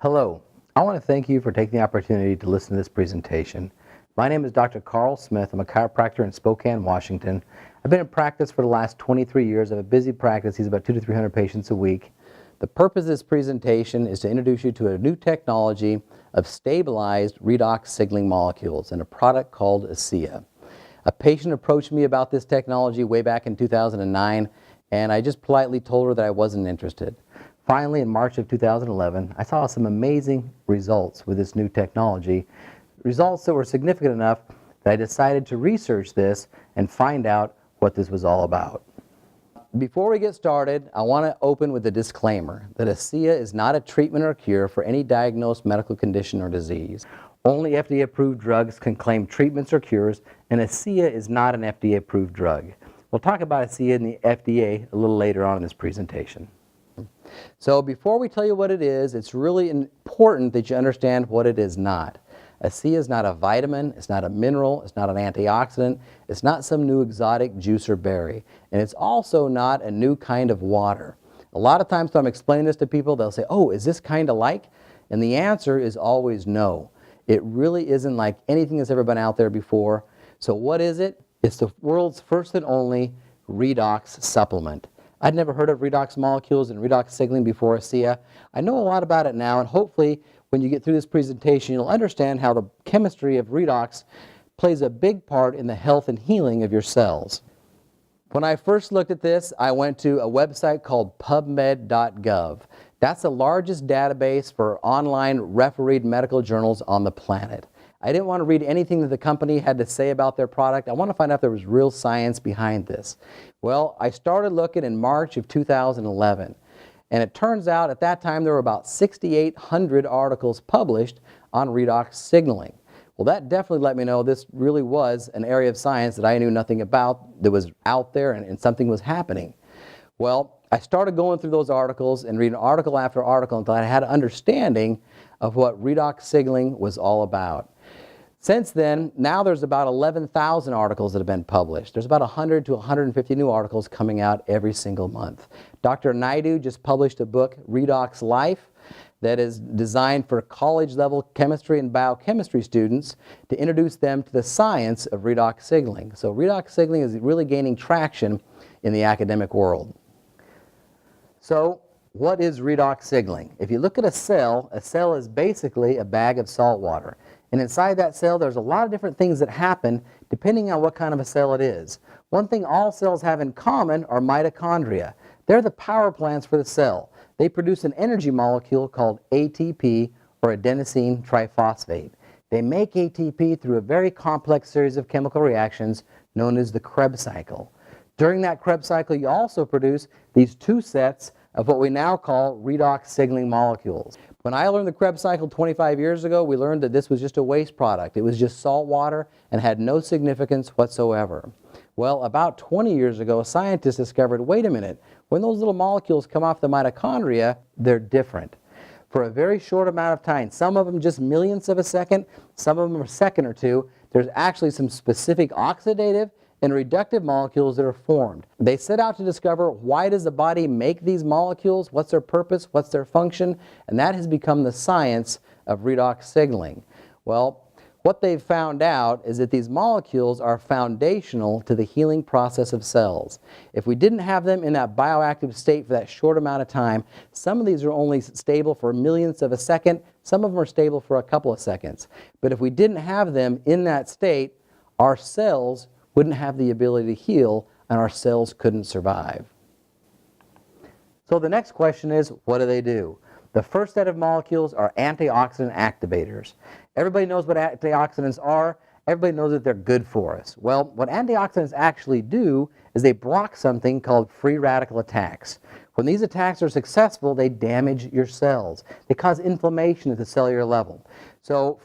Hello, I want to thank you for taking the opportunity to listen to this presentation. My name is Dr. Karl Smith. I'm a chiropractor in Spokane, Washington. I've been in practice for the last 23 years. I have a busy practice. He's about 200 to 300 patients a week. The purpose of this presentation is to introduce you to a new technology of stabilized redox signaling molecules and a product called ASEA. A patient approached me about this technology way back in 2009, and I just politely told her that I wasn't interested. Finally, in March of 2011, I saw some amazing results with this new technology, results that were significant enough that I decided to research this and find out what this was all about. Before we get started, I want to open with a disclaimer that ASEA is not a treatment or cure for any diagnosed medical condition or disease. Only FDA-approved drugs can claim treatments or cures, and ASEA is not an FDA-approved drug. We'll talk about ASEA and the FDA a little later on in this presentation. So before we tell you what it is, it's really important that you understand what it is not. ASEA is not a vitamin, it's not a mineral, it's not an antioxidant, it's not some new exotic juice or berry, and it's also not a new kind of water. A lot of times when I'm explaining this to people, they'll say, oh, is this kind of like? And the answer is always no. It really isn't like anything that's ever been out there before. So what is it? It's the world's first and only redox supplement. I'd never heard of redox molecules and redox signaling before ASEA. I know a lot about it now, and hopefully when you get through this presentation, you'll understand how the chemistry of redox plays a big part in the health and healing of your cells. When I first looked at this, I went to a website called pubmed.gov. That's the largest database for online refereed medical journals on the planet. I didn't want to read anything that the company had to say about their product. I want to find out if there was real science behind this. Well, I started looking in March of 2011, and it turns out at that time there were about 6,800 articles published on redox signaling. Well, that definitely let me know this really was an area of science that I knew nothing about, that was out there and something was happening. Well, I started going through those articles and reading article after article until I had an understanding of what redox signaling was all about. Since then, now there's about 11,000 articles that have been published. There's about 100 to 150 new articles coming out every single month. Dr. Naidu just published a book, Redox Life, that is designed for college-level chemistry and biochemistry students to introduce them to the science of redox signaling. So redox signaling is really gaining traction in the academic world. So what is redox signaling? If you look at a cell is basically a bag of salt water. And inside that cell, there's a lot of different things that happen depending on what kind of a cell it is. One thing all cells have in common are mitochondria. They're the power plants for the cell. They produce an energy molecule called ATP, or adenosine triphosphate. They make ATP through a very complex series of chemical reactions known as the Krebs cycle. During that Krebs cycle, you also produce these two sets of what we now call redox signaling molecules. When I learned the Krebs cycle 25 years ago, we learned that this was just a waste product. It was just salt water and had no significance whatsoever. Well, about 20 years ago, scientists discovered, wait a minute, when those little molecules come off the mitochondria, they're different. For a very short amount of time, some of them just millionths of a second, some of them a second or two, there's actually some specific oxidative and reductive molecules that are formed. They set out to discover, why does the body make these molecules, what's their purpose, what's their function, and that has become the science of redox signaling. Well, what they've found out is that these molecules are foundational to the healing process of cells. If we didn't have them in that bioactive state for that short amount of time, some of these are only stable for millionths of a second, some of them are stable for a couple of seconds. But if we didn't have them in that state, our cells wouldn't have the ability to heal, and our cells couldn't survive. So the next question is, what do they do? The first set of molecules are antioxidant activators. Everybody knows what antioxidants are. Everybody knows that they're good for us. Well, what antioxidants actually do is they block something called free radical attacks. When these attacks are successful, they damage your cells. They cause inflammation at the cellular level. So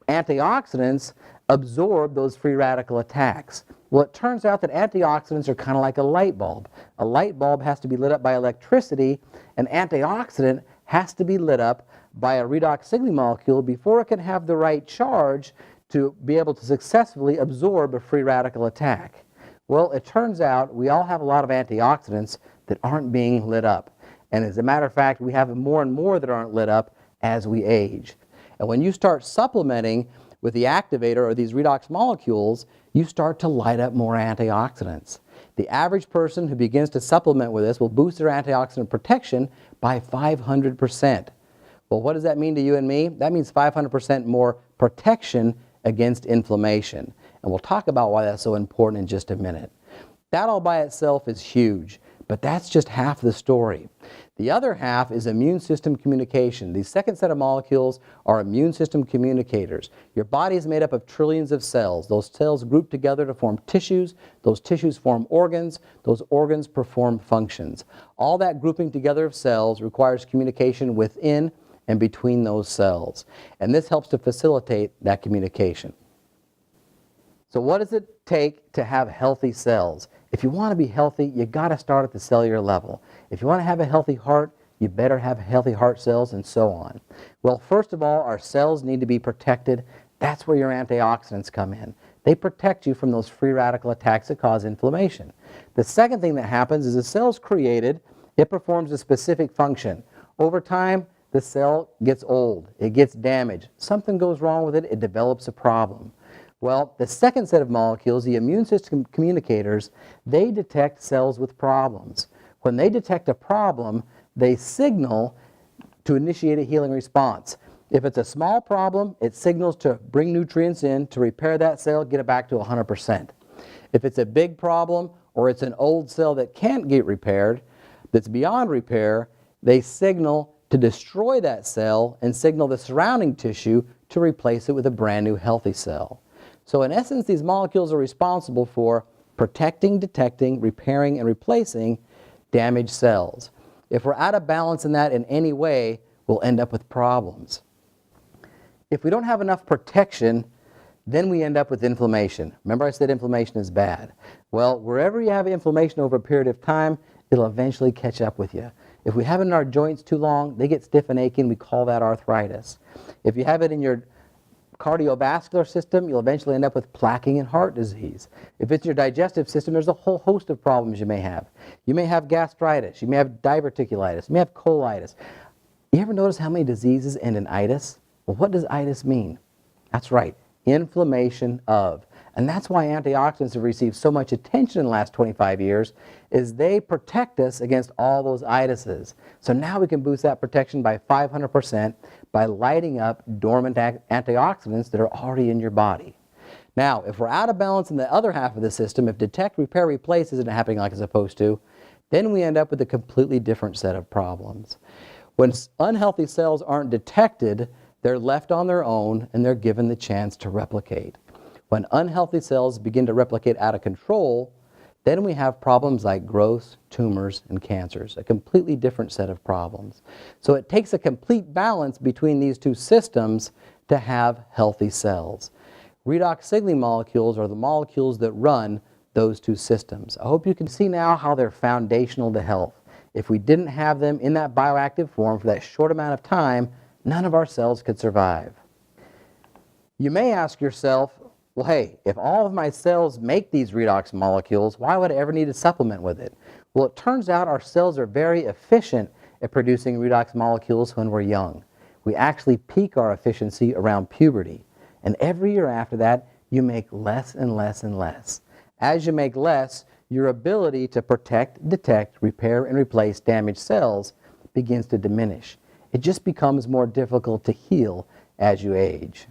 antioxidants absorb those free radical attacks. Well, it turns out that antioxidants are kind of like a light bulb. A light bulb has to be lit up by electricity. An antioxidant has to be lit up by a redox signaling molecule before it can have the right charge to be able to successfully absorb a free radical attack. Well, it turns out we all have a lot of antioxidants that aren't being lit up. And as a matter of fact, we have more and more that aren't lit up as we age. And when you start supplementing with the activator or these redox molecules, you start to light up more antioxidants. The average person who begins to supplement with this will boost their antioxidant protection by 500%. Well, what does that mean to you and me? That means 500% more protection against inflammation. And we'll talk about why that's so important in just a minute. That all by itself is huge, but that's just half the story. The other half is immune system communication. The second set of molecules are immune system communicators. Your body is made up of trillions of cells. Those cells group together to form tissues. Those tissues form organs. Those organs perform functions. All that grouping together of cells requires communication within and between those cells. And this helps to facilitate that communication. So what does it take to have healthy cells? If you want to be healthy, you got to start at the cellular level. If you want to have a healthy heart, you better have healthy heart cells and so on. Well, first of all, our cells need to be protected. That's where your antioxidants come in. They protect you from those free radical attacks that cause inflammation. The second thing that happens is the cell's created, it performs a specific function. Over time, the cell gets old, it gets damaged. Something goes wrong with it, it develops a problem. Well, the second set of molecules, the immune system communicators, they detect cells with problems. When they detect a problem, they signal to initiate a healing response. If it's a small problem, it signals to bring nutrients in to repair that cell, get it back to 100%. If it's a big problem or it's an old cell that can't get repaired, that's beyond repair, they signal to destroy that cell and signal the surrounding tissue to replace it with a brand new healthy cell. So in essence, these molecules are responsible for protecting, detecting, repairing, and replacing damaged cells. If we're out of balance in that in any way, we'll end up with problems. If we don't have enough protection, then we end up with inflammation. Remember I said inflammation is bad. Well, wherever you have inflammation over a period of time, it'll eventually catch up with you. If we have it in our joints too long, they get stiff and aching, we call that arthritis. If you have it in your cardiovascular system, you'll eventually end up with plaquing and heart disease. If it's your digestive system, there's a whole host of problems you may have. You may have gastritis, you may have diverticulitis, you may have colitis. You ever notice how many diseases end in itis? Well, what does itis mean? That's right, inflammation of. And that's why antioxidants have received so much attention in the last 25 years, is they protect us against all those itises. So now we can boost that protection by 500% by lighting up dormant antioxidants that are already in your body. Now, if we're out of balance in the other half of the system, if detect, repair, replace isn't happening like it's supposed to, then we end up with a completely different set of problems. When unhealthy cells aren't detected, they're left on their own and they're given the chance to replicate. When unhealthy cells begin to replicate out of control, then we have problems like growths, tumors, and cancers, a completely different set of problems. So it takes a complete balance between these two systems to have healthy cells. Redox signaling molecules are the molecules that run those two systems. I hope you can see now how they're foundational to health. If we didn't have them in that bioactive form for that short amount of time, none of our cells could survive. You may ask yourself, well, hey, if all of my cells make these redox molecules, why would I ever need to supplement with it? Well, it turns out our cells are very efficient at producing redox molecules when we're young. We actually peak our efficiency around puberty. And every year after that, you make less and less and less. As you make less, your ability to protect, detect, repair, and replace damaged cells begins to diminish. It just becomes more difficult to heal as you age.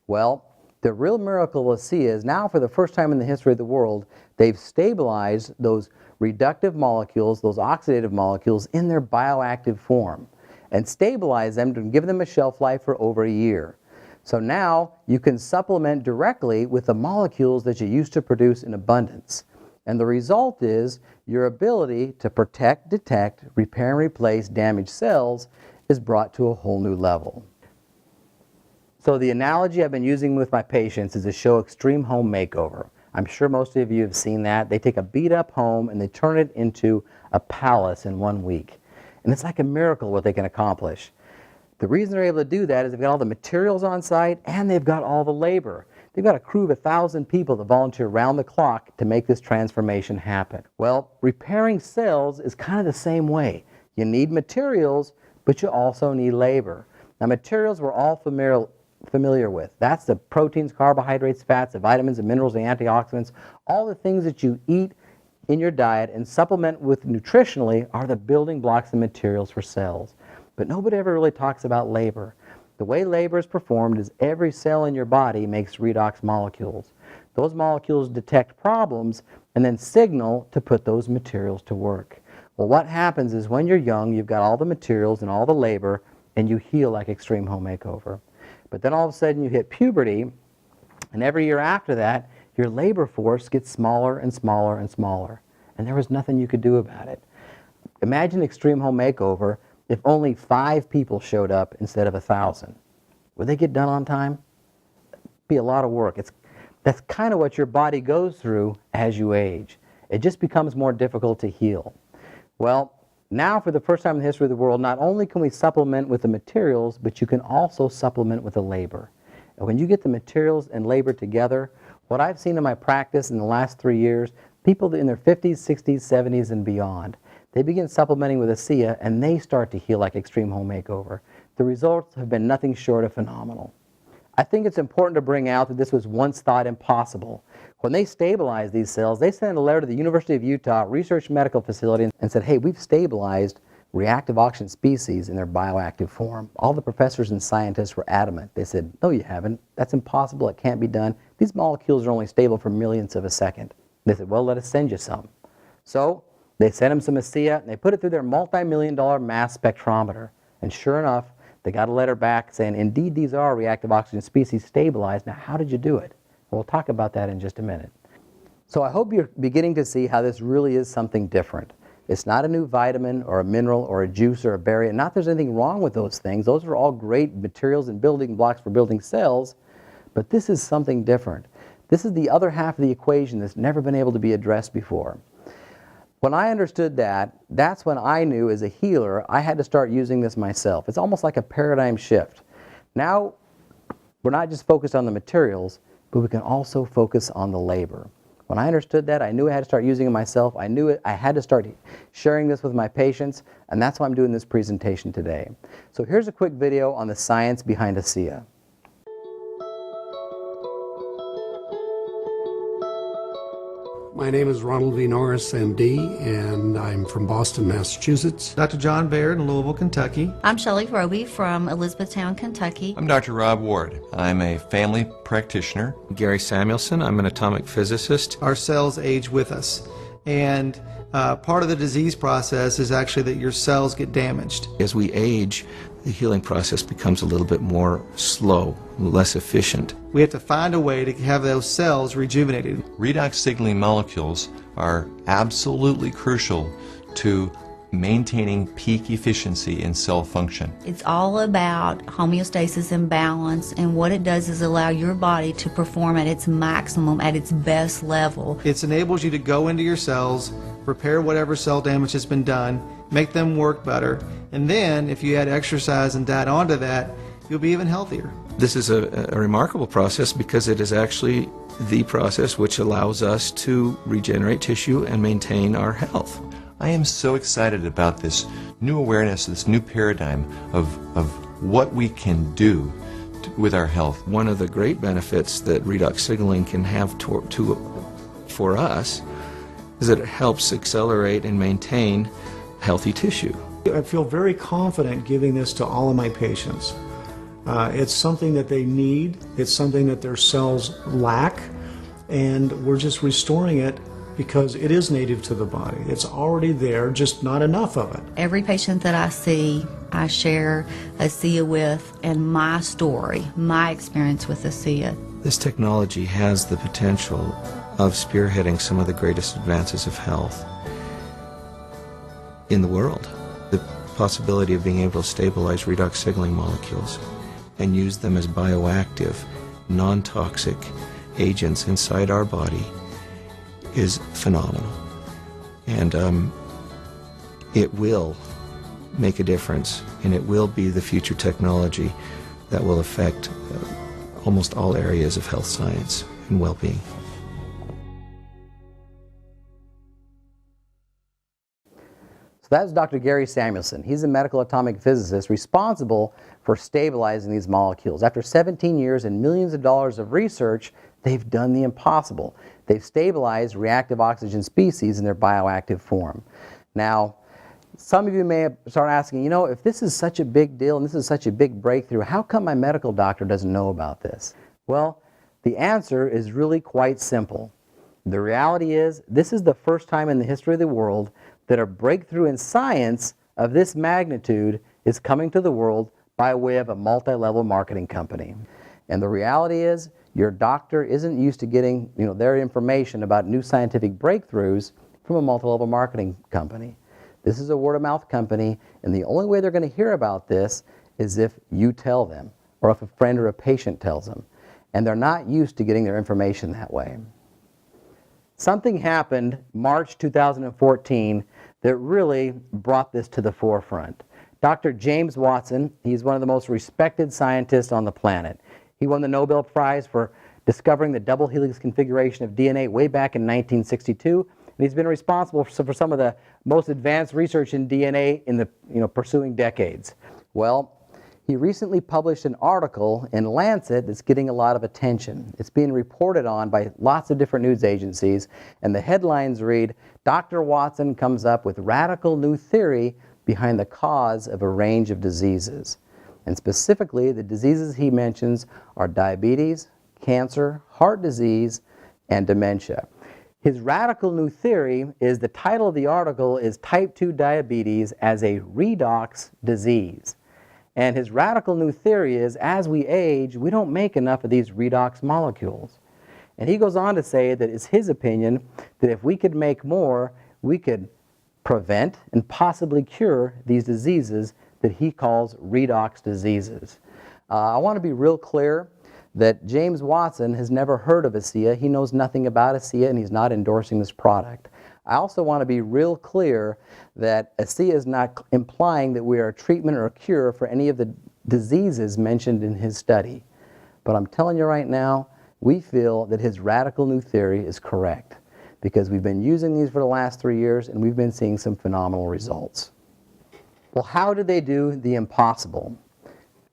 Well, the real miracle of ASEA is now, for the first time in the history of the world, they've stabilized those reductive molecules, those oxidative molecules, in their bioactive form and stabilize them to give them a shelf life for over a year. So now you can supplement directly with the molecules that you used to produce in abundance. And the result is your ability to protect, detect, repair, and replace damaged cells is brought to a whole new level. So the analogy I've been using with my patients is to show extreme home makeover. I'm sure most of you have seen that. They take a beat-up home and they turn it into a palace in 1 week. And it's like a miracle what they can accomplish. The reason they're able to do that is they've got all the materials on site and they've got all the labor. They've got a crew of 1,000 people that volunteer around the clock to make this transformation happen. Well, repairing cells is kind of the same way. You need materials, but you also need labor. Now, materials we're all familiar with. That's the proteins, carbohydrates, fats, the vitamins, the minerals, the antioxidants, all the things that you eat in your diet and supplement with nutritionally are the building blocks and materials for cells. But nobody ever really talks about labor. The way labor is performed is every cell in your body makes redox molecules. Those molecules detect problems and then signal to put those materials to work. Well, what happens is when you're young, you've got all the materials and all the labor, and you heal like extreme home makeover. But then all of a sudden you hit puberty, and every year after that, your labor force gets smaller and smaller and smaller, and there was nothing you could do about it. Imagine extreme home makeover if only 5 people showed up instead of 1,000. Would they get done on time? It'd be a lot of work. That's kind of what your body goes through as you age. It just becomes more difficult to heal. Well, now for the first time in the history of the world, not only can we supplement with the materials, but you can also supplement with the labor. And when you get the materials and labor together, what I've seen in my practice in the last 3 years, people in their 50s, 60s, 70s, and beyond, they begin supplementing with ASEA and they start to heal like extreme home makeover. The results have been nothing short of phenomenal. I think it's important to bring out that this was once thought impossible. When they stabilized these cells, they sent a letter to the University of Utah Research Medical Facility and said, hey, we've stabilized reactive oxygen species in their bioactive form. All the professors and scientists were adamant. They said, no, you haven't. That's impossible. It can't be done. These molecules are only stable for millionths of a second. They said, well, let us send you some. So they sent them some ASEA, and they put it through their multi-million-dollar mass spectrometer. And sure enough, they got a letter back saying, indeed, these are reactive oxygen species stabilized. Now, how did you do it? We'll talk about that in just a minute. So I hope you're beginning to see how this really is something different. It's not a new vitamin or a mineral or a juice or a berry, and not that there's anything wrong with those things. Those are all great materials and building blocks for building cells, but this is something different. This is the other half of the equation that's never been able to be addressed before. When I understood that, that's when I knew as a healer I had to start using this myself. It's almost like a paradigm shift. Now, we're not just focused on the materials, but we can also focus on the labor. When I understood that, I knew I had to start using it myself. I knew I had to start sharing this with my patients, and that's why I'm doing this presentation today. So here's a quick video on the science behind ASEA. My name is Ronald V. Norris, MD, and I'm from Boston, Massachusetts. Dr. John Baird in Louisville, Kentucky. I'm Shelley Roby from Elizabethtown, Kentucky. I'm Dr. Rob Ward. I'm a family practitioner. Gary Samuelson. I'm an atomic physicist. Our cells age with us, and part of the disease process is actually that your cells get damaged. As we age, the healing process becomes a little bit more slow, less efficient. We have to find a way to have those cells rejuvenated. Redox signaling molecules are absolutely crucial to maintaining peak efficiency in cell function. It's all about homeostasis and balance, and what it does is allow your body to perform at its maximum, at its best level. It enables you to go into your cells, repair whatever cell damage has been done, make them work better, and then if you add exercise and diet onto that, you'll be even healthier. This is a remarkable process because it is actually the process which allows us to regenerate tissue and maintain our health. I am so excited about this new awareness, this new paradigm of what we can do with our health. One of the great benefits that redox signaling can have for us is that it helps accelerate and maintain healthy tissue. I feel very confident giving this to all of my patients. It's something that they need, it's something that their cells lack, and we're just restoring it because it is native to the body. It's already there, just not enough of it. Every patient that I see, I share ASEA with, and my story, my experience with ASEA. This technology has the potential of spearheading some of the greatest advances of health in the world. The possibility of being able to stabilize redox signaling molecules and use them as bioactive, non-toxic agents inside our body is phenomenal. And it will make a difference, and it will be the future technology that will affect almost all areas of health science and well-being. So that's Dr. Gary Samuelson. He's a medical atomic physicist responsible for stabilizing these molecules. After 17 years and millions of dollars of research, they've done the impossible. They've stabilized reactive oxygen species in their bioactive form. Now, some of you may start asking, you know, if this is such a big deal and this is such a big breakthrough, how come my medical doctor doesn't know about this? Well, the answer is really quite simple. The reality is, this is the first time in the history of the world that a breakthrough in science of this magnitude is coming to the world by way of a multi-level marketing company. And the reality is, your doctor isn't used to getting, their information about new scientific breakthroughs from a multi-level marketing company. This is a word-of-mouth company, and the only way they're going to hear about this is if you tell them, or if a friend or a patient tells them. And they're not used to getting their information that way. Something happened March 2014 that really brought this to the forefront. Dr. James Watson, he's one of the most respected scientists on the planet. He won the Nobel Prize for discovering the double helix configuration of DNA way back in 1962. And he's been responsible for some of the most advanced research in DNA in the pursuing decades. Well, he recently published an article in Lancet that's getting a lot of attention. It's being reported on by lots of different news agencies, and the headlines read, Dr. Watson comes up with radical new theory behind the cause of a range of diseases. And specifically, the diseases he mentions are diabetes, cancer, heart disease, and dementia. His radical new theory is, the title of the article is Type 2 Diabetes as a Redox Disease. And his radical new theory is, as we age, we don't make enough of these redox molecules. And he goes on to say that it's his opinion that if we could make more, we could prevent and possibly cure these diseases that he calls redox diseases. I want to be real clear that James Watson has never heard of ASEA. He knows nothing about ASEA, and he's not endorsing this product. I also want to be real clear that ASEA is not implying that we are a treatment or a cure for any of the diseases mentioned in his study. But I'm telling you right now, we feel that his radical new theory is correct, because we've been using these for the last 3 years and we've been seeing some phenomenal results. Well, how do they do the impossible?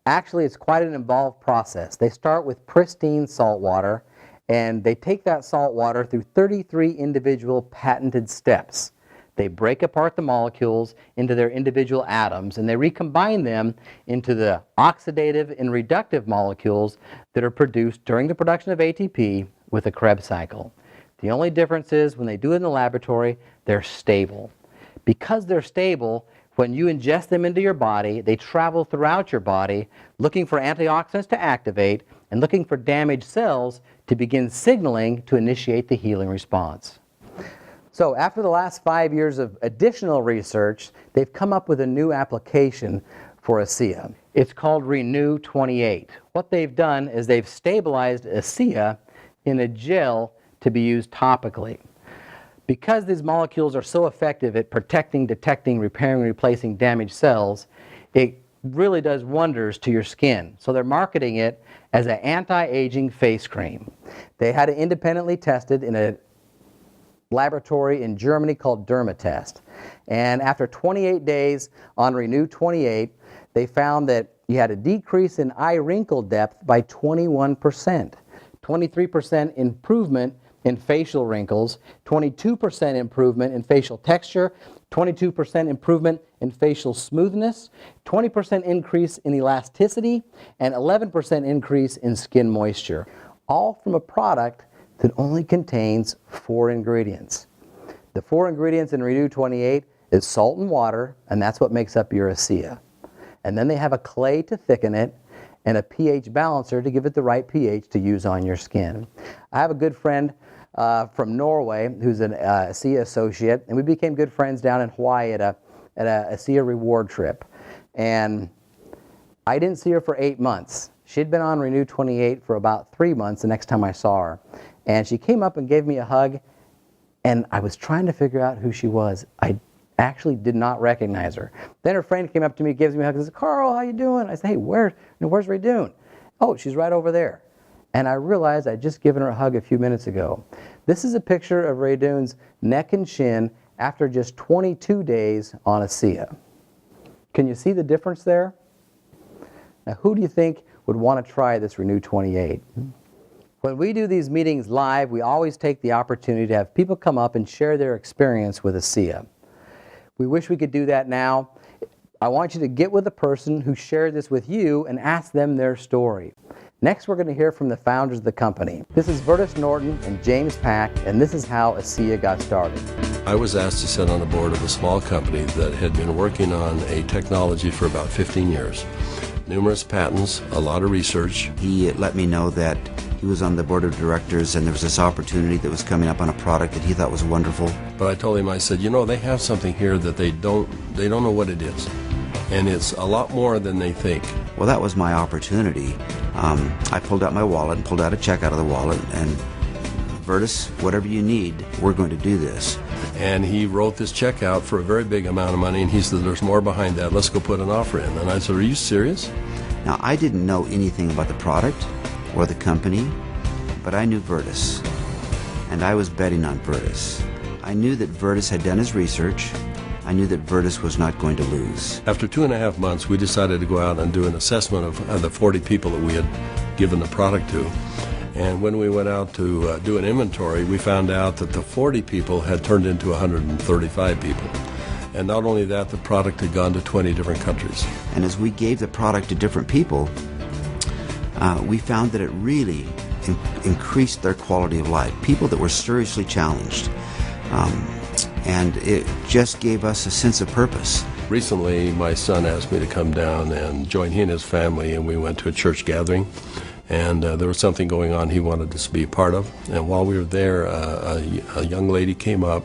Actually, it's quite an involved process. They start with pristine salt water, and they take that salt water through 33 individual patented steps. They break apart the molecules into their individual atoms, and they recombine them into the oxidative and reductive molecules that are produced during the production of ATP with a Krebs cycle. The only difference is, when they do it in the laboratory, they're stable. Because they're stable, when you ingest them into your body, they travel throughout your body looking for antioxidants to activate and looking for damaged cells to begin signaling to initiate the healing response. So after the last 5 years of additional research, they've come up with a new application for ASEA. It's called RENU 28. What they've done is they've stabilized ASEA in a gel to be used topically. Because these molecules are so effective at protecting, detecting, repairing, and replacing damaged cells, it really does wonders to your skin. So they're marketing it as an anti-aging face cream. They had it independently tested in a laboratory in Germany called Dermatest. And after 28 days on RENU 28, they found that you had a decrease in eye wrinkle depth by 21%, 23% improvement in facial wrinkles, 22% improvement in facial texture, 22% improvement in facial smoothness, 20% increase in elasticity, and 11% increase in skin moisture, all from a product that only contains 4 ingredients. The 4 ingredients in RENU 28 is salt and water, and that's what makes up your ASEA. And then they have a clay to thicken it, and a pH balancer to give it the right pH to use on your skin. I have a good friend from Norway who's an ASEA associate, and we became good friends down in Hawaii at a ASEA reward trip. And I didn't see her for 8 months. She'd been on RENU 28 for about 3 months the next time I saw her. And she came up and gave me a hug, and I was trying to figure out who she was. I actually did not recognize her. Then her friend came up to me, gives me a hug, and says, "Karl, how you doing?" I said, "Hey, where's Redune?" "Oh, she's right over there." And I realized I'd just given her a hug a few minutes ago. This is a picture of Redune's neck and chin after just 22 days on ASEA. Can you see the difference there? Now, who do you think would want to try this RENU 28? When we do these meetings live, we always take the opportunity to have people come up and share their experience with ASEA. We wish we could do that now. I want you to get with the person who shared this with you and ask them their story. Next, we're going to hear from the founders of the company. This is Vertus Norton and James Pack, and this is how ASEA got started. I was asked to sit on the board of a small company that had been working on a technology for about 15 years. Numerous patents, a lot of research. He let me know that he was on the board of directors and there was this opportunity that was coming up on a product that he thought was wonderful. But I told him, I said, you know, they have something here that they don't know what it is. And it's a lot more than they think. Well, that was my opportunity. I pulled out my wallet and pulled out a check out of the wallet and, Vertus, whatever you need, we're going to do this. And he wrote this check out for a very big amount of money, and he said, there's more behind that, let's go put an offer in. And I said, are you serious? Now, I didn't know anything about the product or the company, but I knew Vertus, and I was betting on Vertus. I knew that Vertus had done his research. I knew that Vertus was not going to lose. After 2.5 months, we decided to go out and do an assessment of the 40 people that we had given the product to. And when we went out to do an inventory, we found out that the 40 people had turned into 135 people. And not only that, the product had gone to 20 different countries. And as we gave the product to different people, we found that it really increased their quality of life. People that were seriously challenged. And it just gave us a sense of purpose. Recently, my son asked me to come down and join he and his family, and we went to a church gathering. And there was something going on he wanted us to be a part of. And while we were there, a young lady came up,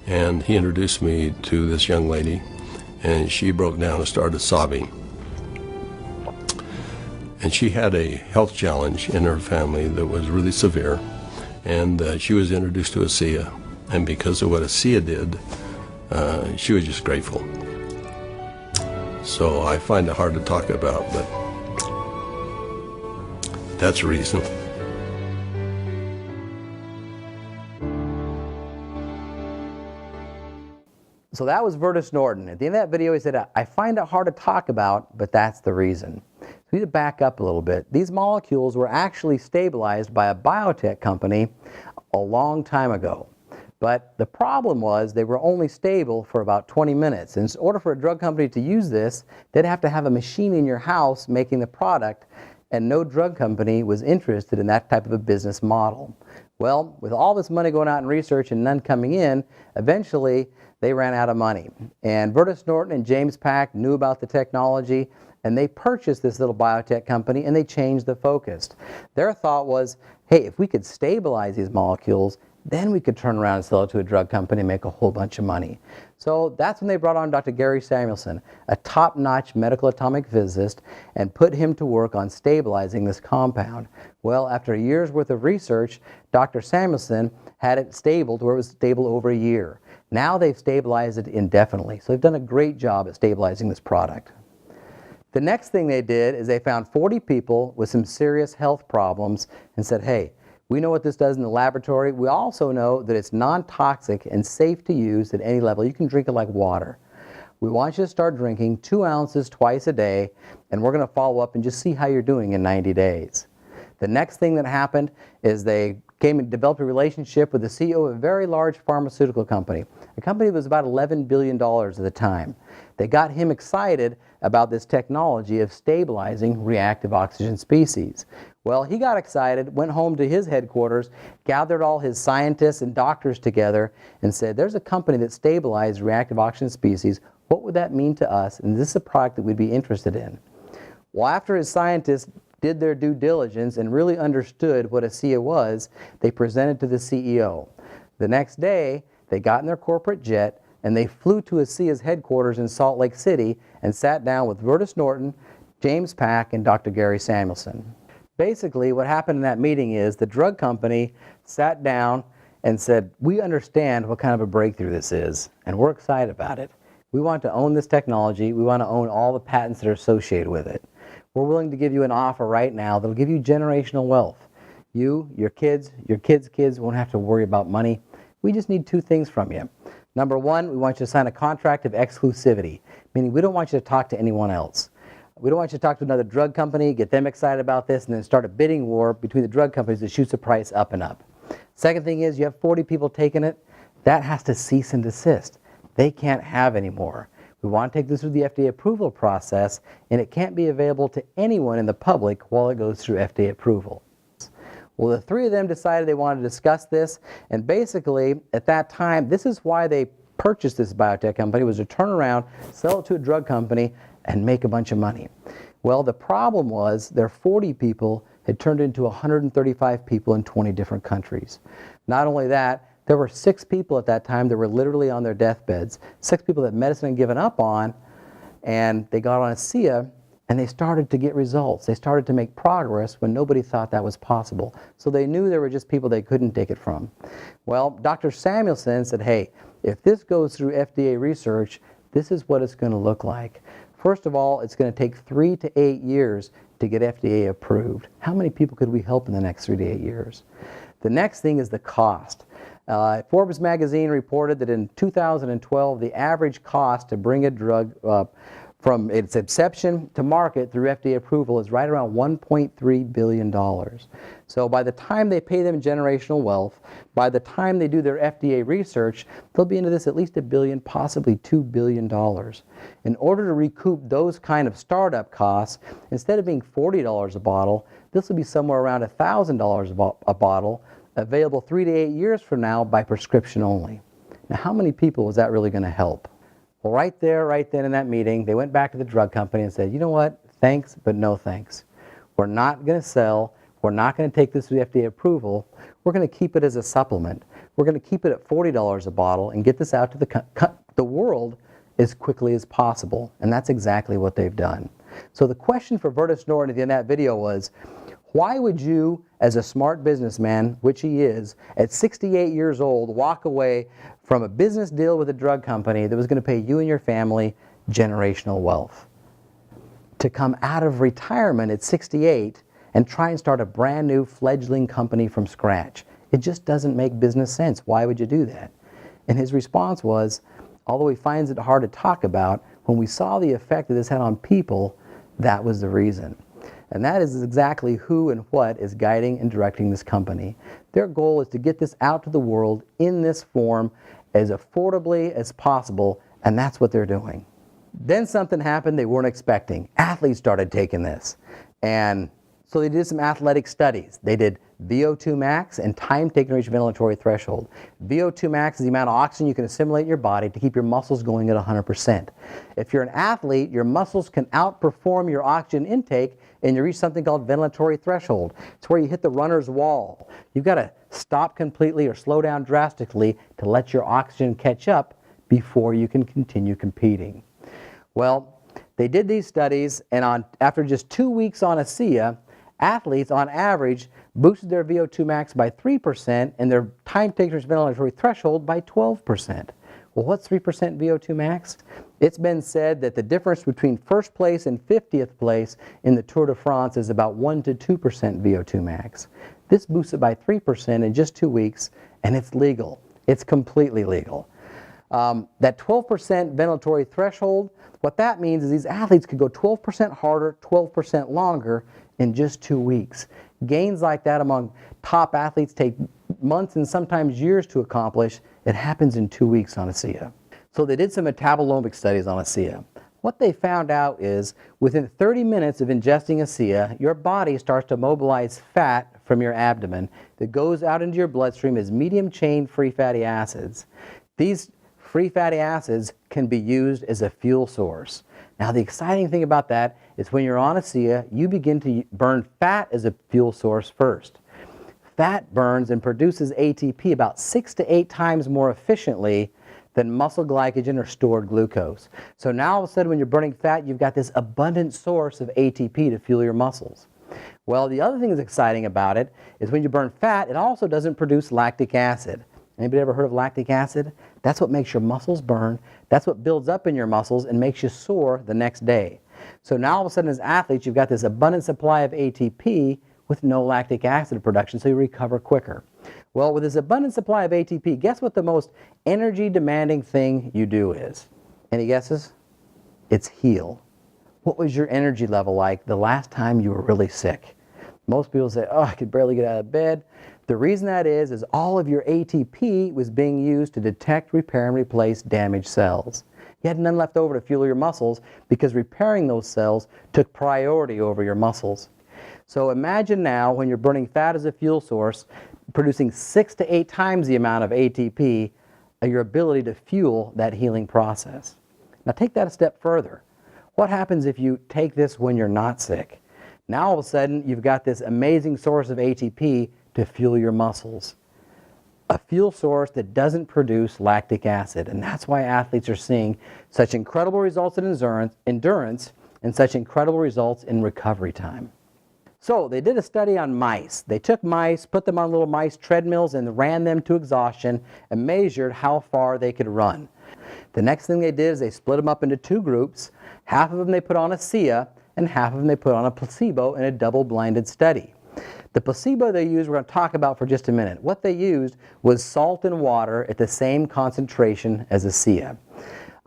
and he introduced me to this young lady, and she broke down and started sobbing. And she had a health challenge in her family that was really severe, and she was introduced to ASEA. And because of what ASEA did, she was just grateful. So I find it hard to talk about, but that's the reason. So that was Vertus Norton. At the end of that video, he said, I find it hard to talk about, but that's the reason. So we need to back up a little bit. These molecules were actually stabilized by a biotech company a long time ago. But the problem was they were only stable for about 20 minutes. And in order for a drug company to use this, they'd have to have a machine in your house making the product, and no drug company was interested in that type of a business model. Well, with all this money going out in research and none coming in, eventually they ran out of money. And Vertus Norton and James Pack knew about the technology, and they purchased this little biotech company, and they changed the focus. Their thought was, hey, if we could stabilize these molecules, then we could turn around and sell it to a drug company and make a whole bunch of money. So that's when they brought on Dr. Gary Samuelson, a top-notch medical atomic physicist, and put him to work on stabilizing this compound. Well, after a year's worth of research, Dr. Samuelson had it stable to where it was stable over a year. Now they've stabilized it indefinitely. So they've done a great job at stabilizing this product. The next thing they did is they found 40 people with some serious health problems and said, hey, we know what this does in the laboratory. We also know that it's non-toxic and safe to use at any level. You can drink it like water. We want you to start drinking 2 ounces twice a day, and we're going to follow up and just see how you're doing in 90 days. The next thing that happened is they came and developed a relationship with the CEO of a very large pharmaceutical company, a company that was about $11 billion at the time. They got him excited about this technology of stabilizing reactive oxygen species. Well, he got excited, went home to his headquarters, gathered all his scientists and doctors together, and said, there's a company that stabilizes reactive oxygen species. What would that mean to us? And this is a product that we'd be interested in. Well, after his scientists did their due diligence and really understood what ASEA was, they presented to the CEO. The next day, they got in their corporate jet and they flew to ASEA's headquarters in Salt Lake City and sat down with Vertus Norton, James Pack, and Dr. Gary Samuelson. Basically, what happened in that meeting is the drug company sat down and said, we understand what kind of a breakthrough this is, and we're excited about it. We want to own this technology. We want to own all the patents that are associated with it. We're willing to give you an offer right now that'll give you generational wealth. You, your kids' kids won't have to worry about money. We just need 2 things from you. Number one, we want you to sign a contract of exclusivity, meaning we don't want you to talk to anyone else. We don't want you to talk to another drug company, get them excited about this, and then start a bidding war between the drug companies that shoots the price up and up. Second thing is you have 40 people taking it. That has to cease and desist. They can't have any more. We want to take this through the FDA approval process, and it can't be available to anyone in the public while it goes through FDA approval. Well, the three of them decided they wanted to discuss this, and basically, at that time, this is why they purchased this biotech company, was to turn around, sell it to a drug company, and make a bunch of money. Well, the problem was their 40 people had turned into 135 people in 20 different countries. Not only that, there were 6 people at that time that were literally on their deathbeds, 6 people that medicine had given up on, and they got on ASEA, and they started to get results. They started to make progress when nobody thought that was possible. So they knew there were just people they couldn't take it from. Well, Dr. Samuelson said, hey, if this goes through FDA research, this is what it's going to look like. First of all, it's going to take 3 to 8 years to get FDA approved. How many people could we help in the next 3 to 8 years? The next thing is the cost. Forbes magazine reported that in 2012, the average cost to bring a drug from its inception to market through FDA approval is right around $1.3 billion. So by the time they pay them generational wealth, by the time they do their FDA research, they'll be into this at least $1 billion, possibly $2 billion. In order to recoup those kind of startup costs, instead of being $40 a bottle, this will be somewhere around $1,000 a bottle, available 3 to 8 years from now by prescription only. Now, how many people was that really going to help? Well, right there, right then in that meeting, they went back to the drug company and said, you know what, thanks, but no thanks. We're not going to sell. We're not going to take this to the FDA approval. We're going to keep it as a supplement. We're going to keep it at $40 a bottle and get this out to the world as quickly as possible. And that's exactly what they've done. So the question for Vertus Norton in that video was, why would you, as a smart businessman, which he is, at 68 years old, walk away from a business deal with a drug company that was going to pay you and your family generational wealth? To come out of retirement at 68 and try and start a brand new fledgling company from scratch. It just doesn't make business sense. Why would you do that? And his response was, although he finds it hard to talk about, when we saw the effect that this had on people, that was the reason. And that is exactly who and what is guiding and directing this company. Their goal is to get this out to the world in this form as affordably as possible, and that's what they're doing. Then something happened they weren't expecting. Athletes started taking this. And so they did some athletic studies. They did VO2 max and time taken to reach ventilatory threshold. VO2 max is the amount of oxygen you can assimilate in your body to keep your muscles going at 100%. If you're an athlete, your muscles can outperform your oxygen intake and you reach something called ventilatory threshold. It's where you hit the runner's wall. You've got to stop completely or slow down drastically to let your oxygen catch up before you can continue competing. Well, they did these studies, and after just 2 weeks on ASEA, athletes on average boosted their VO2 max by 3% and their time taken to ventilatory threshold by 12%. Well, what's 3% VO2 max? It's been said that the difference between first place and 50th place in the Tour de France is about 1 to 2% VO2 max. This boosts it by 3% in just 2 weeks, and it's legal. It's completely legal. That 12% ventilatory threshold, what that means is these athletes could go 12% harder, 12% longer in just 2 weeks. Gains like that among top athletes take months and sometimes years to accomplish. It happens in 2 weeks on ASEA. So they did some metabolomic studies on ASEA. What they found out is within 30 minutes of ingesting ASEA, your body starts to mobilize fat from your abdomen that goes out into your bloodstream as medium-chain free fatty acids. These free fatty acids can be used as a fuel source. Now, the exciting thing about that is when you're on ASEA, you begin to burn fat as a fuel source first. Fat burns and produces ATP about 6 to 8 times more efficiently than muscle glycogen or stored glucose. So now all of a sudden when you're burning fat, you've got this abundant source of ATP to fuel your muscles. Well, the other thing that's exciting about it is when you burn fat, it also doesn't produce lactic acid. Anybody ever heard of lactic acid? That's what makes your muscles burn. That's what builds up in your muscles and makes you sore the next day. So now all of a sudden as athletes, you've got this abundant supply of ATP with no lactic acid production, so you recover quicker. Well, with this abundant supply of ATP, guess what the most energy demanding thing you do is? Any guesses? It's heal. What was your energy level like the last time you were really sick? Most people say, oh, I could barely get out of bed. The reason that is all of your ATP was being used to detect, repair, and replace damaged cells. You had none left over to fuel your muscles because repairing those cells took priority over your muscles. So imagine now when you're burning fat as a fuel source, producing 6 to 8 times the amount of ATP, your ability to fuel that healing process. Now take that a step further. What happens if you take this when you're not sick? Now all of a sudden you've got this amazing source of ATP to fuel your muscles. A fuel source that doesn't produce lactic acid, and that's why athletes are seeing such incredible results in endurance and such incredible results in recovery time. So they did a study on mice. They took mice, put them on little mice treadmills and ran them to exhaustion and measured how far they could run. The next thing they did is they split them up into 2 groups. Half of them they put on ASEA and half of them they put on a placebo in a double-blinded study. The placebo they used, we're going to talk about for just a minute. What they used was salt and water at the same concentration as ASEA.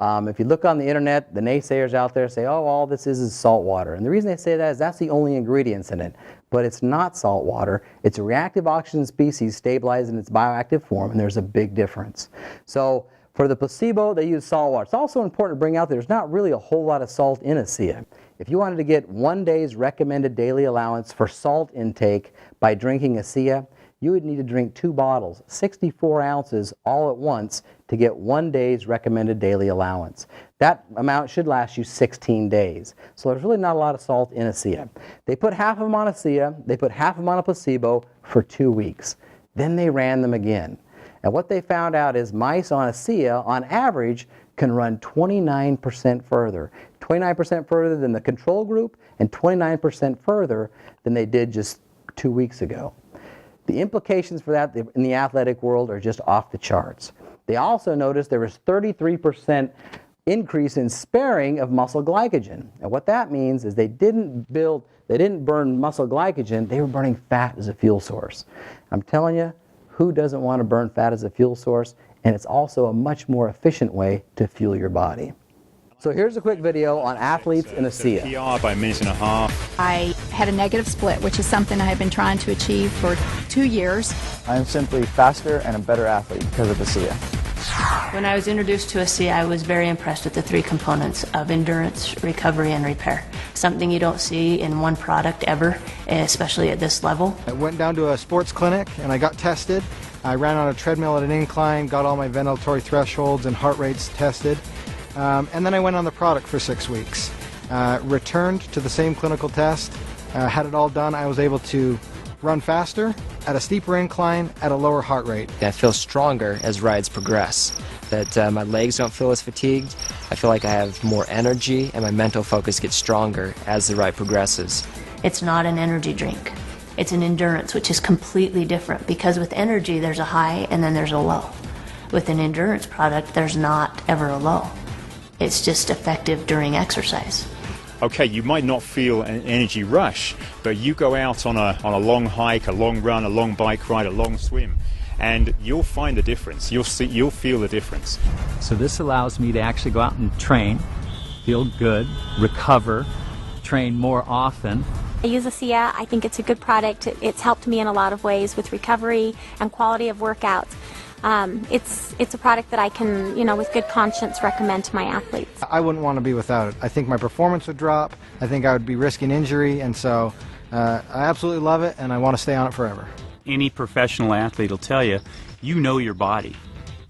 If you look on the internet, the naysayers out there say, oh, all this is salt water. And the reason they say that is that's the only ingredients in it. But it's not salt water. It's a reactive oxygen species stabilized in its bioactive form, and there's a big difference. So for the placebo, they use salt water. It's also important to bring out that there's not really a whole lot of salt in ASEA. If you wanted to get 1 day's recommended daily allowance for salt intake by drinking ASEA, you would need to drink 2 bottles, 64 ounces all at once to get 1 day's recommended daily allowance. That amount should last you 16 days. So there's really not a lot of salt in ASEA. They put half of them on ASEA, they put half of them on a placebo for 2 weeks. Then they ran them again. And what they found out is mice on ASEA, on average, can run 29% further. 29% further than the control group and 29% further than they did just 2 weeks ago. The implications for that in the athletic world are just off the charts. They also noticed there was 33% increase in sparing of muscle glycogen. And what that means is they didn't burn muscle glycogen, they were burning fat as a fuel source. I'm telling you, who doesn't want to burn fat as a fuel source? And it's also a much more efficient way to fuel your body. So here's a quick video on athletes in ASEA. PR by 1.5 minutes. I had a negative split, which is something I have been trying to achieve for 2 years. I'm simply faster and a better athlete because of ASEA. When I was introduced to ASEA, I was very impressed with the 3 components of endurance, recovery, and repair. Something you don't see in one product ever, especially at this level. I went down to a sports clinic and I got tested. I ran on a treadmill at an incline, got all my ventilatory thresholds and heart rates tested. And then I went on the product for 6 weeks. Returned to the same clinical test, had it all done. I was able to run faster, at a steeper incline, at a lower heart rate. I feel stronger as rides progress, that my legs don't feel as fatigued. I feel like I have more energy and my mental focus gets stronger as the ride progresses. It's not an energy drink. It's an endurance, which is completely different because with energy there's a high and then there's a low. With an endurance product there's not ever a low. It's just effective during exercise. Okay, you might not feel an energy rush, but you go out on a long hike, a long run, a long bike ride, a long swim, and you'll find the difference. You'll feel the difference. So this allows me to actually go out and train, feel good, recover, train more often. I use ASEA. I think it's a good product. It's helped me in a lot of ways with recovery and quality of workouts. It's a product that I can, with good conscience recommend to my athletes. I wouldn't want to be without it. I think my performance would drop. I think I would be risking injury, and so I absolutely love it, and I want to stay on it forever. Any professional athlete will tell you, you know your body.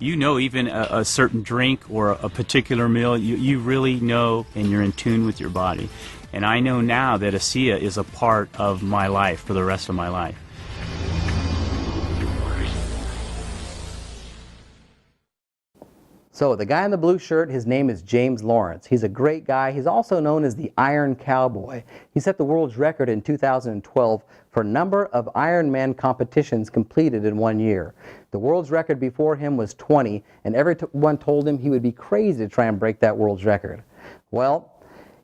You know even a certain drink or a particular meal, you really know and you're in tune with your body. And I know now that ASEA is a part of my life for the rest of my life. So the guy in the blue shirt, his name is James Lawrence. He's a great guy. He's also known as the Iron Cowboy. He set the world's record in 2012 for number of Ironman competitions completed in 1 year. The world's record before him was 20, and everyone told him he would be crazy to try and break that world's record. Well,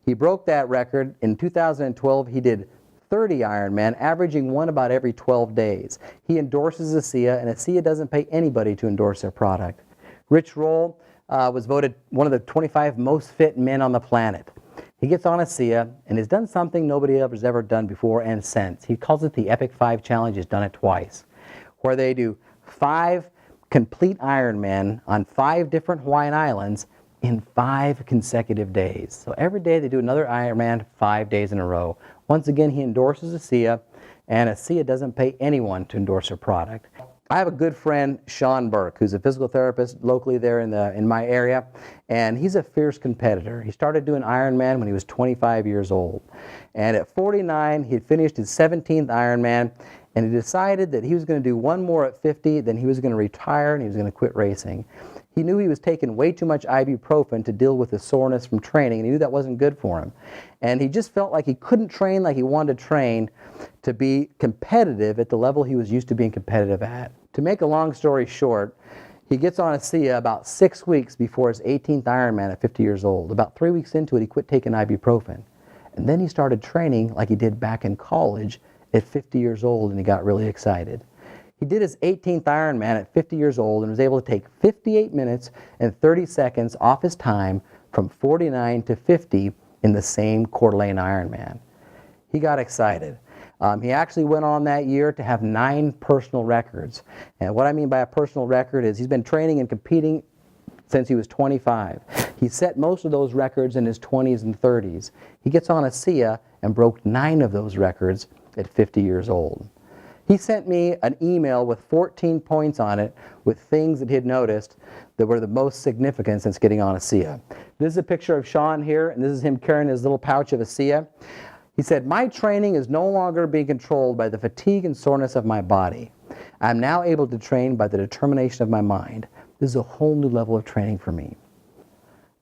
he broke that record. In 2012, he did 30 Ironman, averaging one about every 12 days. He endorses ASEA, and ASEA doesn't pay anybody to endorse their product. Rich Roll was voted one of the 25 most fit men on the planet. He gets on ASEA and has done something nobody else has ever done before and since. He calls it the Epic 5 Challenge. He's done it twice, where they do 5 complete Ironman on 5 different Hawaiian islands in 5 consecutive days. So every day they do another Ironman 5 days in a row. Once again, he endorses ASEA, and ASEA doesn't pay anyone to endorse their product. I have a good friend, Sean Burke, who's a physical therapist locally there in my area, and he's a fierce competitor. He started doing Ironman when he was 25 years old. And at 49, he had finished his 17th Ironman, and he decided that he was going to do one more at 50, then he was going to retire and he was going to quit racing. He knew he was taking way too much ibuprofen to deal with the soreness from training, and he knew that wasn't good for him. And he just felt like he couldn't train like he wanted to train to be competitive at the level he was used to being competitive at. To make a long story short, he gets on ASEA about 6 weeks before his 18th Ironman at 50 years old. About 3 weeks into it, he quit taking ibuprofen. And then he started training like he did back in college at 50 years old, and he got really excited. He did his 18th Ironman at 50 years old and was able to take 58 minutes and 30 seconds off his time from 49 to 50 in the same Coeur d'Alene Ironman. He got excited. He actually went on that year to have 9 personal records. And what I mean by a personal record is he's been training and competing since he was 25. He set most of those records in his 20s and 30s. He gets on ASEA and broke 9 of those records at 50 years old. He sent me an email with 14 points on it with things that he had noticed that were the most significant since getting on ASEA. This is a picture of Sean here, and this is him carrying his little pouch of ASEA. He said, "My training is no longer being controlled by the fatigue and soreness of my body. I'm now able to train by the determination of my mind. This is a whole new level of training for me."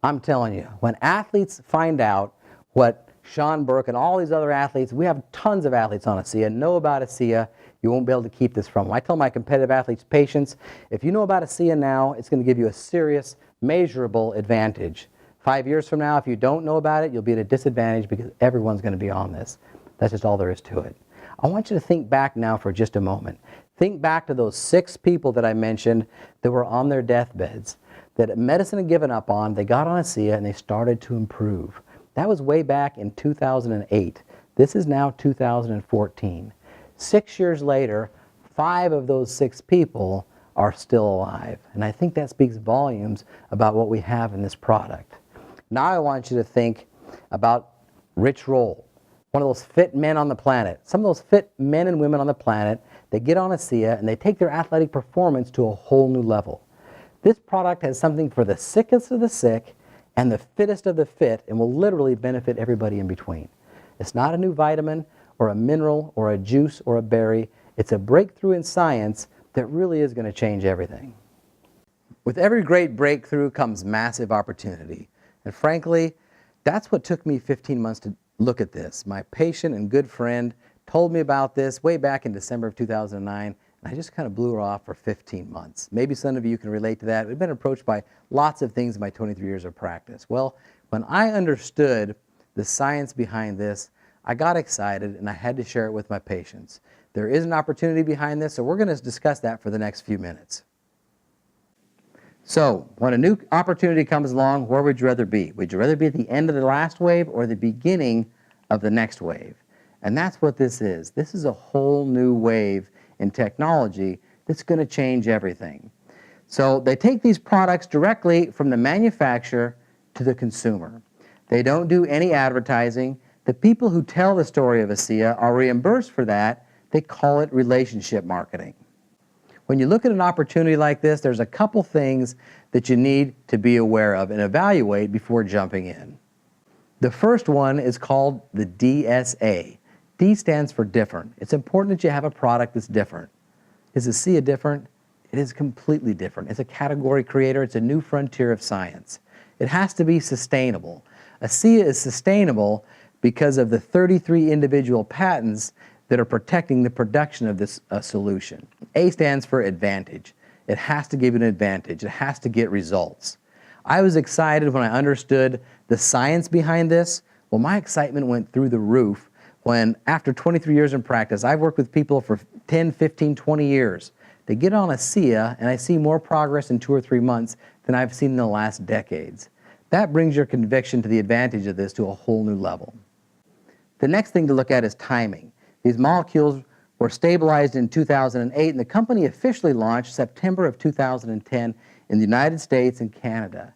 I'm telling you, when athletes find out what Sean Burke and all these other athletes, we have tons of athletes on ASEA, know about ASEA, you won't be able to keep this from them. I tell my competitive athletes, patients, if you know about ASEA now, it's going to give you a serious, measurable advantage. 5 years from now, if you don't know about it, you'll be at a disadvantage because everyone's going to be on this. That's just all there is to it. I want you to think back now for just a moment. Think back to those 6 people that I mentioned that were on their deathbeds, that medicine had given up on, they got on ASEA and they started to improve. That was way back in 2008. This is now 2014. 6 years later, 5 of those 6 people are still alive. And I think that speaks volumes about what we have in this product. Now I want you to think about Rich Roll, one of those fit men on the planet. Some of those fit men and women on the planet, they get on ASEA and they take their athletic performance to a whole new level. This product has something for the sickest of the sick and the fittest of the fit, and will literally benefit everybody in between. It's not a new vitamin or a mineral or a juice or a berry. It's a breakthrough in science that really is going to change everything. With every great breakthrough comes massive opportunity. And frankly, that's what took me 15 months to look at this. My patient and good friend told me about this way back in December of 2009, and I just kind of blew her off for 15 months. Maybe some of you can relate to that. We've been approached by lots of things in my 23 years of practice. Well, when I understood the science behind this, I got excited and I had to share it with my patients. There is an opportunity behind this, so we're going to discuss that for the next few minutes. So, when a new opportunity comes along, where would you rather be? Would you rather be at the end of the last wave or the beginning of the next wave? And that's what this is. This is a whole new wave in technology that's going to change everything. So they take these products directly from the manufacturer to the consumer. They don't do any advertising. The people who tell the story of ASEA are reimbursed for that. They call it relationship marketing. When you look at an opportunity like this, there's a couple things that you need to be aware of and evaluate before jumping in. The first one is called the DSA. D stands for different. It's important that you have a product that's different. Is ASEA different? It is completely different. It's a category creator. It's a new frontier of science. It has to be sustainable. ASEA is sustainable because of the 33 individual patents that are protecting the production of this solution. A stands for advantage. It has to give you an advantage. It has to get results. I was excited when I understood the science behind this. Well, my excitement went through the roof when after 23 years in practice, I've worked with people for 10, 15, 20 years. They get on ASEA and I see more progress in 2 or 3 months than I've seen in the last decades. That brings your conviction to the advantage of this to a whole new level. The next thing to look at is timing. These molecules were stabilized in 2008 and the company officially launched September of 2010 in the United States and Canada.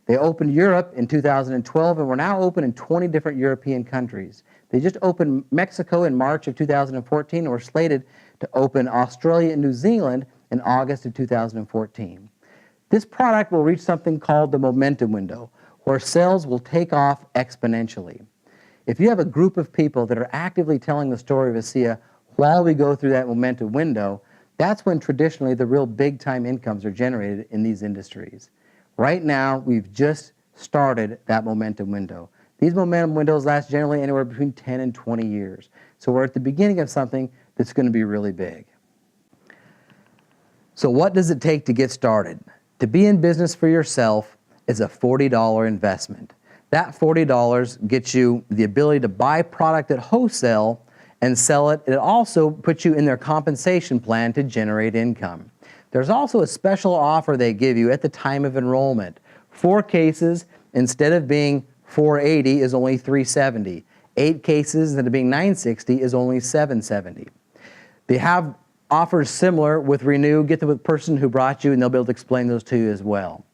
They opened Europe in 2012 and we're now open in 20 different European countries. They just opened Mexico in March of 2014 and were slated to open Australia and New Zealand in August of 2014. This product will reach something called the momentum window, where sales will take off exponentially. If you have a group of people that are actively telling the story of ASEA while we go through that momentum window, that's when traditionally the real big-time incomes are generated in these industries. Right now, we've just started that momentum window. These momentum windows last generally anywhere between 10 and 20 years. So we're at the beginning of something that's going to be really big. So what does it take to get started? To be in business for yourself is a $40 investment. That $40 gets you the ability to buy product at wholesale and sell it. It also puts you in their compensation plan to generate income. There's also a special offer they give you at the time of enrollment. 4 cases, instead of being $480, is only $370. 8 cases, instead of being $960, is only $770. They have offers similar with RENU. Get the person who brought you and they'll be able to explain those to you as well.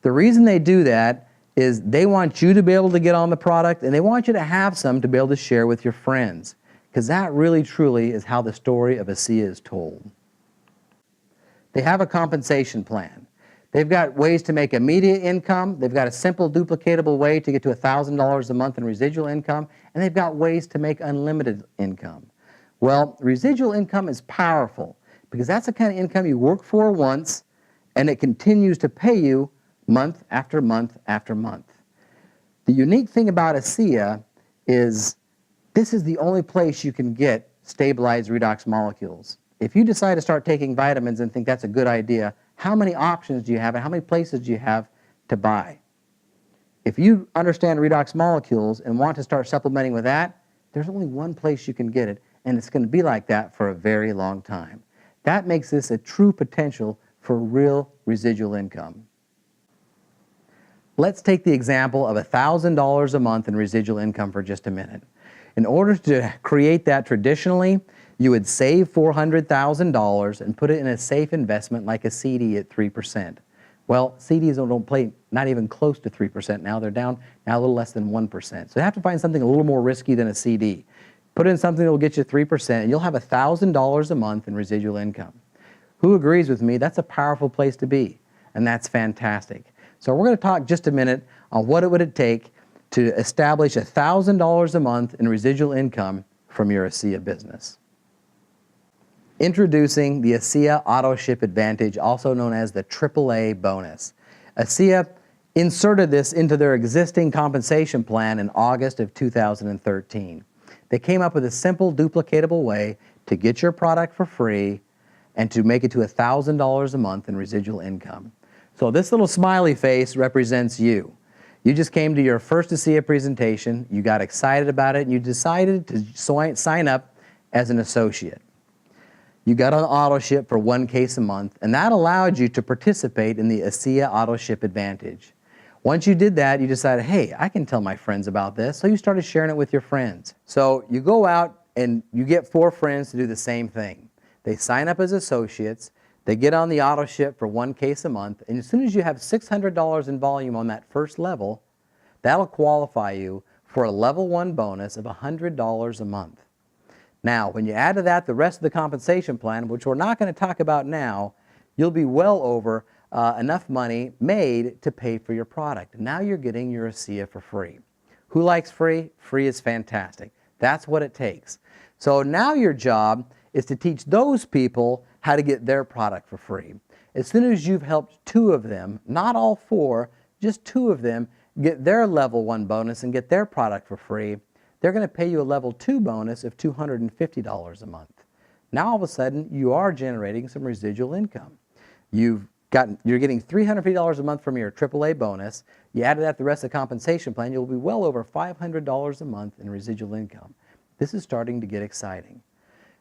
The reason they do that is they want you to be able to get on the product and they want you to have some to be able to share with your friends, because that really truly is how the story of ASEA is told. They have a compensation plan. They've got ways to make immediate income. They've got a simple duplicatable way to get to $1,000 a month in residual income, and they've got ways to make unlimited income. Well, residual income is powerful because that's the kind of income you work for once and it continues to pay you month after month after month. The unique thing about ASEA is this is the only place you can get stabilized redox molecules. If you decide to start taking vitamins and think that's a good idea, how many options do you have and how many places do you have to buy? If you understand redox molecules and want to start supplementing with that, there's only one place you can get it, and it's going to be like that for a very long time. That makes this a true potential for real residual income. Let's take the example of $1,000 a month in residual income for just a minute. In order to create that traditionally, you would save $400,000 and put it in a safe investment like a CD at 3%. Well, CDs don't play not even close to 3% now. They're down now a little less than 1%. So you have to find something a little more risky than a CD. Put in something that will get you 3% and you'll have $1,000 a month in residual income. Who agrees with me? That's a powerful place to be, and that's fantastic. So we're going to talk just a minute on what it would take to establish $1,000 a month in residual income from your ASEA business. Introducing the ASEA Auto Ship Advantage, also known as the AAA bonus. ASEA inserted this into their existing compensation plan in August of 2013. They came up with a simple, duplicatable way to get your product for free and to make it to $1,000 a month in residual income. So this little smiley face represents you. You just came to your first ASEA presentation, you got excited about it, and you decided to sign up as an associate. You got on auto ship for 1 case a month, and that allowed you to participate in the ASEA Auto Ship Advantage. Once you did that, you decided, hey, I can tell my friends about this, so you started sharing it with your friends. So you go out and you get 4 friends to do the same thing. They sign up as associates, they get on the auto ship for 1 case a month, and as soon as you have $600 in volume on that first level, that'll qualify you for a level 1 bonus of $100 a month. Now, when you add to that the rest of the compensation plan, which we're not going to talk about now, you'll be well over enough money made to pay for your product. Now you're getting your ASEA for free. Who likes free? Free is fantastic. That's what it takes. So now your job is to teach those people how to get their product for free. As soon as you've helped 2 of them, not all 4, just 2 of them, get their level 1 bonus and get their product for free, they're going to pay you a level 2 bonus of $250 a month. Now all of a sudden you are generating some residual income. You're getting $350 a month from your AAA bonus. You add to that the rest of the compensation plan, you'll be well over $500 a month in residual income. This is starting to get exciting.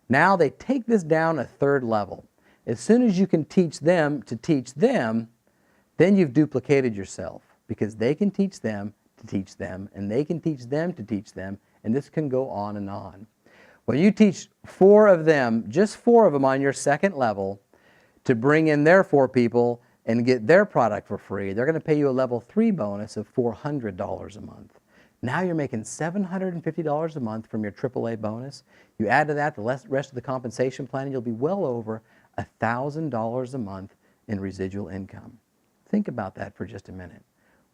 Now they take this down a third level. As soon as you can teach them to teach them, then you've duplicated yourself, because they can teach them to teach them, and they can teach them to teach them, and this can go on and on. When you teach 4 of them, just 4 of them on your second level, to bring in their 4 people and get their product for free, they're going to pay you a level 3 bonus of $400 a month. Now you're making $750 a month from your AAA bonus. You add to that the rest of the compensation plan, and you'll be well over $1,000 a month in residual income. Think about that for just a minute.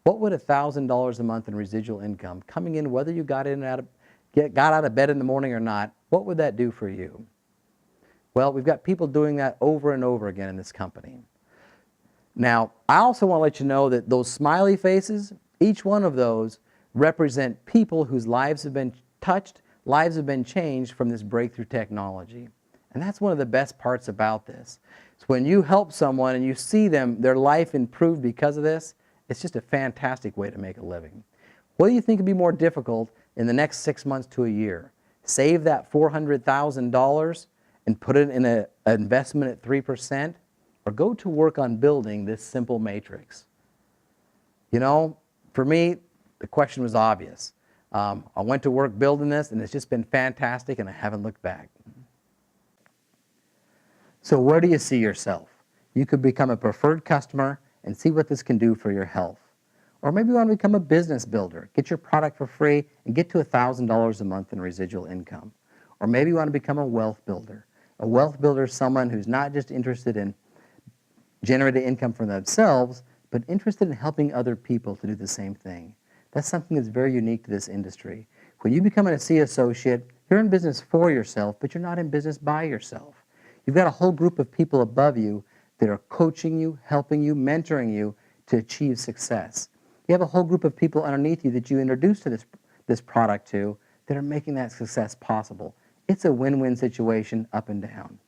What would $1,000 a month in residual income, coming in whether you got out of bed in the morning or not, what would that do for you? Well, we've got people doing that over and over again in this company. Now, I also want to let you know that those smiley faces, each one of those represent people whose lives have been touched, lives have been changed from this breakthrough technology. And that's one of the best parts about this. It's when you help someone and you see them, their life improved because of this, it's just a fantastic way to make a living. What do you think would be more difficult in the next 6 months to a year? Save that $400,000 and put it in an investment at 3%, or go to work on building this simple matrix? You know, for me, the question was obvious. I went to work building this, and it's just been fantastic, and I haven't looked back. So where do you see yourself? You could become a preferred customer and see what this can do for your health. Or maybe you want to become a business builder, get your product for free, and get to $1,000 a month in residual income. Or maybe you want to become a wealth builder. A wealth builder is someone who's not just interested in generating income for themselves, but interested in helping other people to do the same thing. That's something that's very unique to this industry. When you become an ASEA associate, you're in business for yourself, but you're not in business by yourself. You've got a whole group of people above you that are coaching you, helping you, mentoring you to achieve success. You have a whole group of people underneath you that you introduce to this product to that are making that success possible. It's a win-win situation up and down.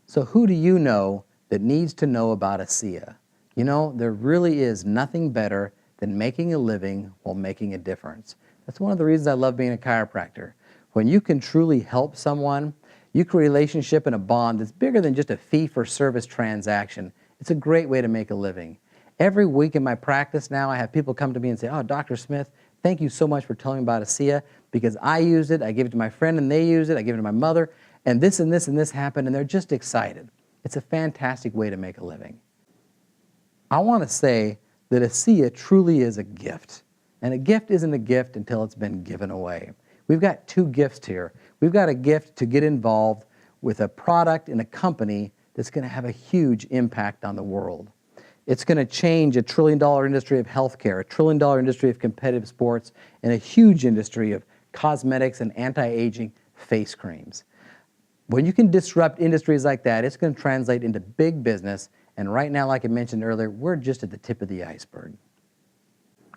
So who do you know that needs to know about ASEA? You know, there really is nothing better than making a living while making a difference. That's one of the reasons I love being a chiropractor. When you can truly help someone, you create a relationship and a bond that's bigger than just a fee-for-service transaction. It's a great way to make a living. Every week in my practice now, I have people come to me and say, "Oh, Dr. Smith, thank you so much for telling me about ASEA, because I used it, I gave it to my friend and they used it, I gave it to my mother, and this and this and this happened," and they're just excited. It's a fantastic way to make a living. I want to say that ASEA truly is a gift. And a gift isn't a gift until it's been given away. We've got 2 gifts here. We've got a gift to get involved with a product and a company that's going to have a huge impact on the world. It's going to change a $1 trillion industry of healthcare, a $1 trillion industry of competitive sports, and a huge industry of cosmetics and anti-aging face creams. When you can disrupt industries like that, it's going to translate into big business. And right now, like I mentioned earlier, we're just at the tip of the iceberg.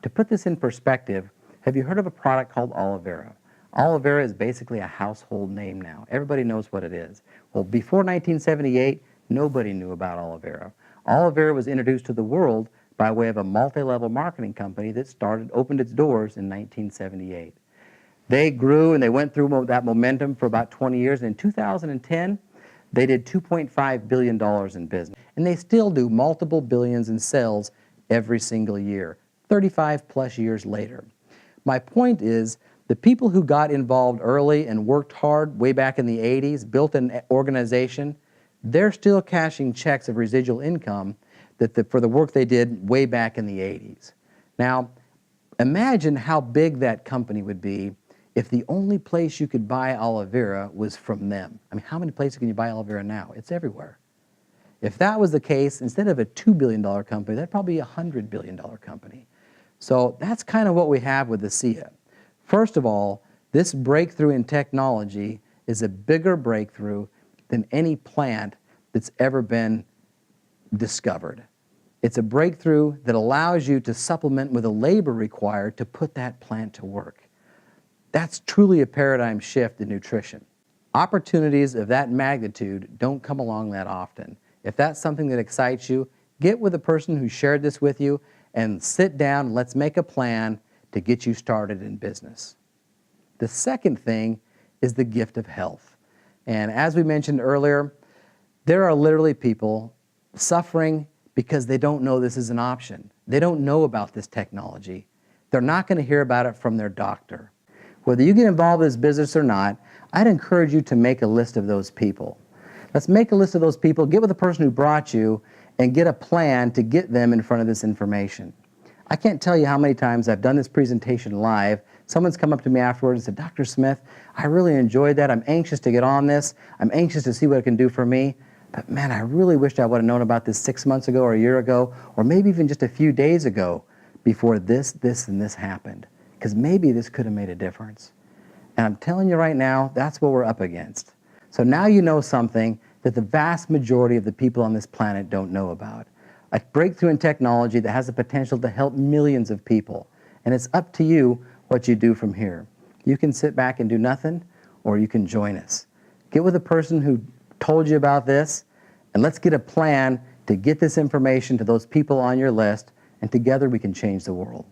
To put this in perspective, have you heard of a product called aloe vera? Aloe vera is basically a household name now. Everybody knows what it is. Well, before 1978, nobody knew about aloe vera. Aloe vera was introduced to the world by way of a multi-level marketing company that opened its doors in 1978. They grew and they went through that momentum for about 20 years. And in 2010, they did $2.5 billion in business. And they still do multiple billions in sales every single year, 35 plus years later. My point is, the people who got involved early and worked hard way back in the 80s, built an organization, they're still cashing checks of residual income for the work they did way back in the 80s. Now, imagine how big that company would be if the only place you could buy aloe vera was from them. I mean, how many places can you buy aloe vera now? It's everywhere. If that was the case, instead of a $2 billion company, that'd probably be a $100 billion company. So that's kind of what we have with ASEA. First of all, this breakthrough in technology is a bigger breakthrough than any plant that's ever been discovered. It's a breakthrough that allows you to supplement with the labor required to put that plant to work. That's truly a paradigm shift in nutrition. Opportunities of that magnitude don't come along that often. If that's something that excites you, get with the person who shared this with you and sit down and let's make a plan to get you started in business. The second thing is the gift of health. And as we mentioned earlier, there are literally people suffering because they don't know this is an option. They don't know about this technology. They're not going to hear about it from their doctor. Whether you get involved in this business or not, I'd encourage you to make a list of those people. Let's make a list of those people, get with the person who brought you, and get a plan to get them in front of this information. I can't tell you how many times I've done this presentation live. Someone's come up to me afterwards and said, Dr. Smith, I really enjoyed that. I'm anxious to get on this. I'm anxious to see what it can do for me. But man, I really wished I would have known about this 6 months ago or a year ago, or maybe even just a few days ago before this, and this happened. Because maybe this could have made a difference. And I'm telling you right now, that's what we're up against. So now you know something that the vast majority of the people on this planet don't know about. A breakthrough in technology that has the potential to help millions of people. And it's up to you what you do from here. You can sit back and do nothing, or you can join us. Get with a person who told you about this, and let's get a plan to get this information to those people on your list, and together we can change the world.